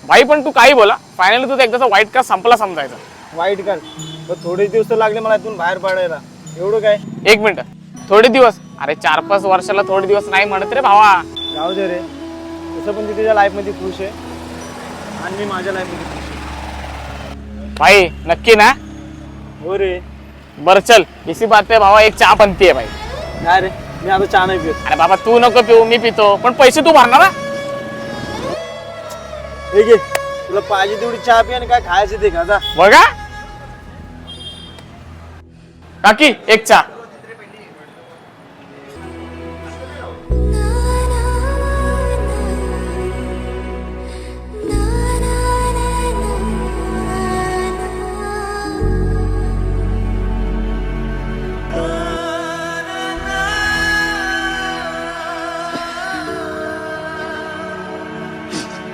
भाई पण तू काही बोला, फायनली तुझा एकदाचा व्हाईट कार्ड संपला समजायचा. वाईट कार्ड पण थोडे दिवस तर लागले मला इथून बाहेर पडायला. एवढं काय? एक मिनिट, थोडे दिवस? अरे 4-5 वर्षाला थोडे दिवस नाही म्हणत रे भावा. जाऊ दे रे, तसं पण ती तिच्या लाईफ मध्ये खुश आहे आणि मी माझ्या लाईफ मध्ये खुश आहे. भाई नक्की ना? हो रे. बर चल, इसी बात पे भावा एक चहा बनती है भाई. नाही रे, मी आता चहा नाही पित. अरे बाबा तू नको पिऊ, मी पितो, पण पैसे तू भरणार ना? हे घे, तुला पाहिजे तेवढी चहा पी आणि काय खायचं ते खा जा. बघा काकी, एक चहा.